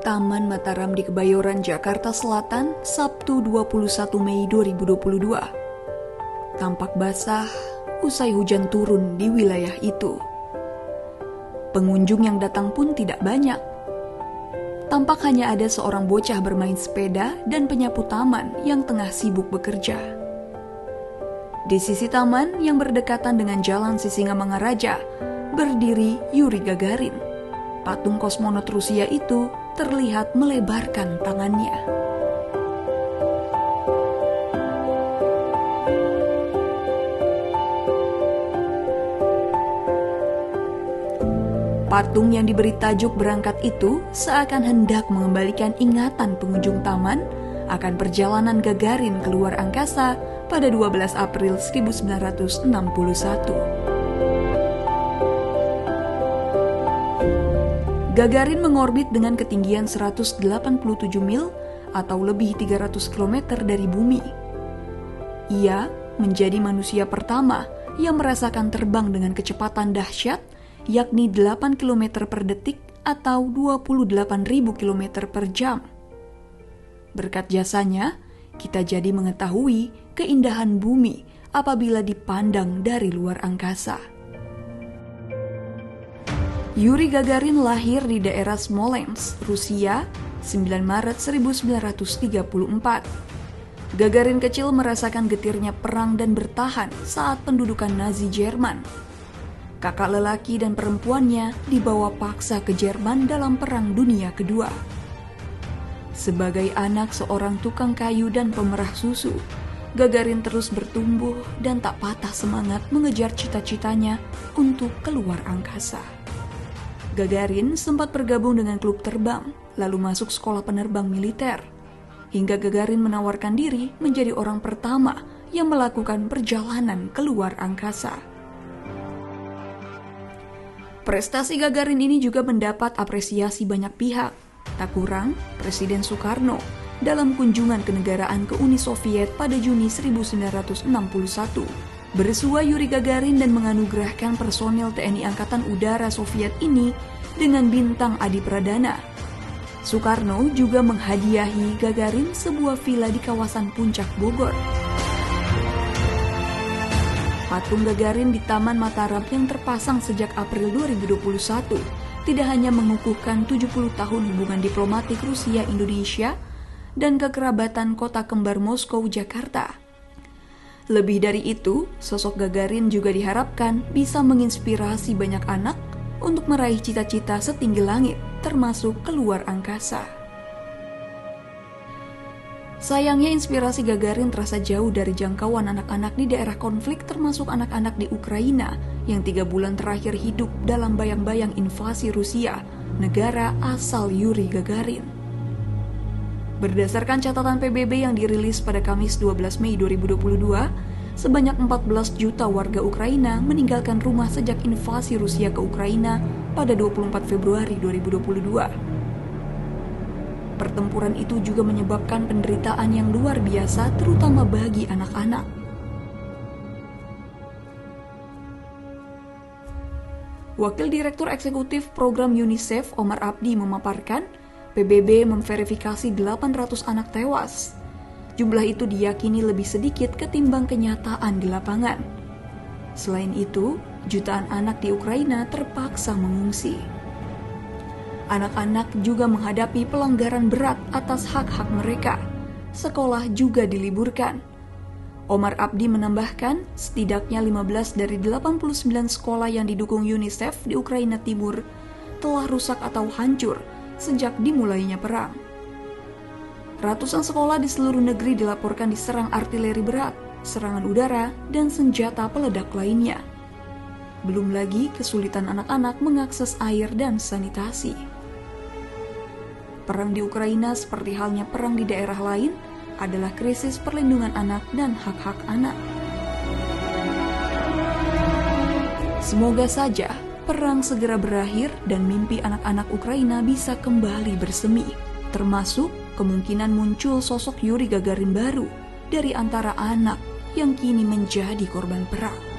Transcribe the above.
Taman Mataram di Kebayoran, Jakarta Selatan, Sabtu 21 Mei 2022. Tampak basah usai hujan turun di wilayah itu. Pengunjung yang datang pun tidak banyak. Tampak hanya ada seorang bocah bermain sepeda dan penyapu taman yang tengah sibuk bekerja. Di sisi taman yang berdekatan dengan Jalan Sisingamangaraja, berdiri Yuri Gagarin. Patung kosmonot Rusia itu terlihat melebarkan tangannya. Patung yang diberi tajuk berangkat itu seakan hendak mengembalikan ingatan pengunjung taman akan perjalanan Gagarin ke luar angkasa pada 12 April 1961. Gagarin mengorbit dengan ketinggian 187 mil atau lebih 300 km dari bumi. Ia menjadi manusia pertama yang merasakan terbang dengan kecepatan dahsyat, yakni 8 km per detik atau 28.000 km per jam. Berkat jasanya, kita jadi mengetahui keindahan bumi apabila dipandang dari luar angkasa. Yuri Gagarin lahir di daerah Smolensk, Rusia, 9 Maret 1934. Gagarin kecil merasakan getirnya perang dan bertahan saat pendudukan Nazi Jerman. Kakak lelaki dan perempuannya dibawa paksa ke Jerman dalam Perang Dunia Kedua. Sebagai anak seorang tukang kayu dan pemerah susu, Gagarin terus bertumbuh dan tak patah semangat mengejar cita-citanya untuk keluar angkasa. Gagarin sempat bergabung dengan klub terbang, lalu masuk sekolah penerbang militer. Hingga Gagarin menawarkan diri menjadi orang pertama yang melakukan perjalanan keluar angkasa. Prestasi Gagarin ini juga mendapat apresiasi banyak pihak. Tak kurang, Presiden Soekarno dalam kunjungan kenegaraan ke Uni Soviet pada Juni 1961 bersua Yuri Gagarin dan menganugerahkan personil TNI Angkatan Udara Soviet ini dengan bintang Adi Pradana. Soekarno juga menghadiahi Gagarin sebuah villa di kawasan Puncak Bogor. Patung Gagarin di Taman Mataram yang terpasang sejak April 2021 tidak hanya mengukuhkan 70 tahun hubungan diplomatik Rusia-Indonesia dan kekerabatan kota kembar Moskow, Jakarta. Lebih dari itu, sosok Gagarin juga diharapkan bisa menginspirasi banyak anak untuk meraih cita-cita setinggi langit, termasuk keluar angkasa. Sayangnya inspirasi Gagarin terasa jauh dari jangkauan anak-anak di daerah konflik, termasuk anak-anak di Ukraina yang 3 bulan terakhir hidup dalam bayang-bayang invasi Rusia, negara asal Yuri Gagarin. Berdasarkan catatan PBB yang dirilis pada Kamis 12 Mei 2022, sebanyak 14 juta warga Ukraina meninggalkan rumah sejak invasi Rusia ke Ukraina pada 24 Februari 2022. Pertempuran itu juga menyebabkan penderitaan yang luar biasa, terutama bagi anak-anak. Wakil Direktur Eksekutif Program UNICEF Omar Abdi memaparkan, PBB memverifikasi 800 anak tewas. Jumlah itu diyakini lebih sedikit ketimbang kenyataan di lapangan. Selain itu, jutaan anak di Ukraina terpaksa mengungsi. Anak-anak juga menghadapi pelanggaran berat atas hak-hak mereka. Sekolah juga diliburkan. Omar Abdi menambahkan, setidaknya 15 dari 89 sekolah yang didukung UNICEF di Ukraina Timur telah rusak atau hancur sejak dimulainya perang. Ratusan sekolah di seluruh negeri dilaporkan diserang artileri berat, serangan udara, dan senjata peledak lainnya. Belum lagi kesulitan anak-anak mengakses air dan sanitasi. Perang di Ukraina seperti halnya perang di daerah lain adalah krisis perlindungan anak dan hak-hak anak. Semoga saja perang segera berakhir dan mimpi anak-anak Ukraina bisa kembali bersemi, termasuk kemungkinan muncul sosok Yuri Gagarin baru dari antara anak yang kini menjadi korban perang.